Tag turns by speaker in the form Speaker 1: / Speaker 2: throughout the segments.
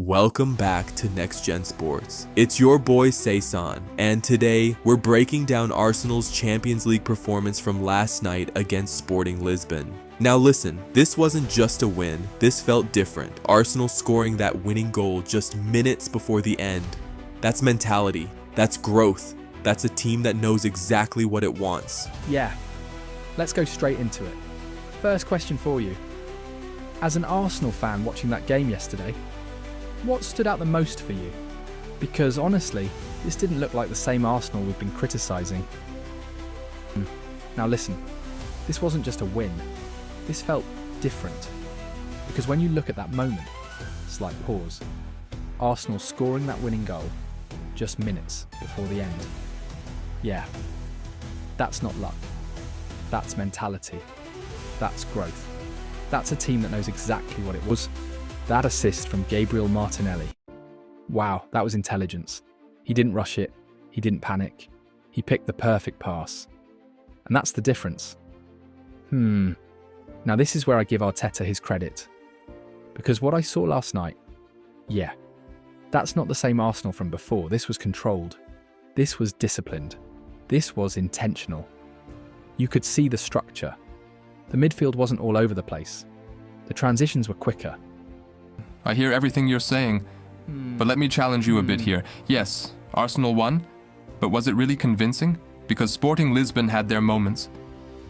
Speaker 1: welcome back to Next Gen Sports. It's your boy Saison, and today we're breaking down Arsenal's Champions League performance from last night against Sporting Lisbon. Now listen, this wasn't just a win, this felt different. Arsenal scoring that winning goal just minutes before the end. That's mentality, that's growth, that's a team that knows exactly what it wants.
Speaker 2: Yeah, let's go straight into it. First question for you. As an Arsenal fan watching that game yesterday, what stood out the most for you? Because honestly, this didn't look like the same Arsenal we've been criticising. Now listen, this wasn't just a win. This felt different. Because when you look at that moment, slight pause, Arsenal scoring that winning goal just minutes before the end. Yeah, that's not luck. That's mentality. That's growth. That's a team that knows exactly what it was. That assist from Gabriel Martinelli. Wow, that was intelligence. He didn't rush it. He didn't panic. He picked the perfect pass. And that's the difference. Now this is where I give Arteta his credit. Because what I saw last night, yeah, that's not the same Arsenal from before. This was controlled. This was disciplined. This was intentional. You could see the structure. The midfield wasn't all over the place. The transitions were quicker.
Speaker 3: I hear everything you're saying, but let me challenge you a bit here. Yes, Arsenal won, but was it really convincing? Because Sporting Lisbon had their moments.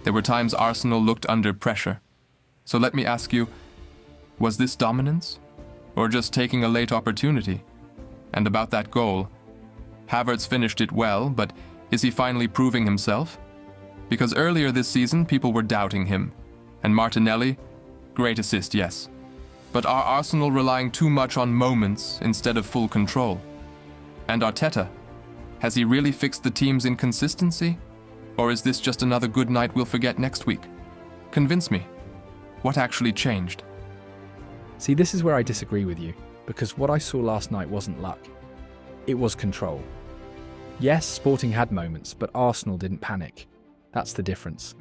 Speaker 3: There were times Arsenal looked under pressure. So let me ask you, was this dominance? Or just taking a late opportunity? And about that goal, Havertz finished it well, but is he finally proving himself? Because earlier this season, people were doubting him. And Martinelli, great assist, yes. But are Arsenal relying too much on moments instead of full control? And Arteta, has he really fixed the team's inconsistency? Or is this just another good night we'll forget next week? Convince me. What actually changed?
Speaker 2: See, this is where I disagree with you, because what I saw last night wasn't luck. It was control. Yes, Sporting had moments, but Arsenal didn't panic. That's the difference.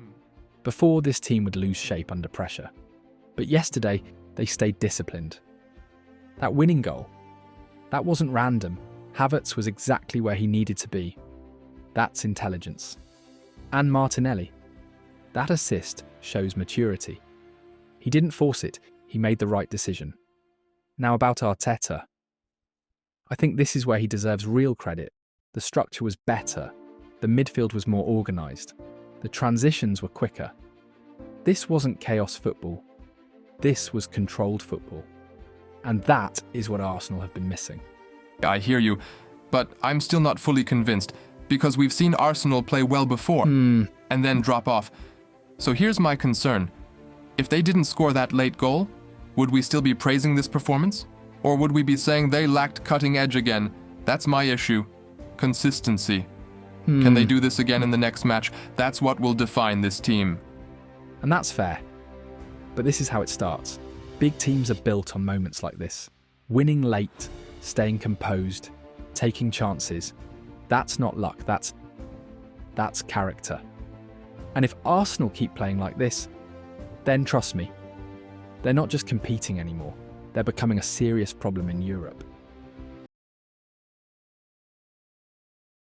Speaker 2: Before, this team would lose shape under pressure. But yesterday, they stayed disciplined. That winning goal, that wasn't random. Havertz was exactly where he needed to be. That's intelligence. And Martinelli, that assist shows maturity. He didn't force it, he made the right decision. Now about Arteta. I think this is where he deserves real credit. The structure was better. The midfield was more organised. The transitions were quicker. This wasn't chaos football. This was controlled football. And that is what Arsenal have been missing.
Speaker 3: I hear you, but I'm still not fully convinced, because we've seen Arsenal play well before, and then drop off. So here's my concern. If they didn't score that late goal, would we still be praising this performance? Or would we be saying they lacked cutting edge again? That's my issue. Consistency. Can they do this again in the next match? That's what will define this team.
Speaker 2: And that's fair. But this is how it starts. Big teams are built on moments like this. Winning late, staying composed, taking chances. That's not luck, that's character. And if Arsenal keep playing like this, then trust me, they're not just competing anymore. They're becoming a serious problem in Europe.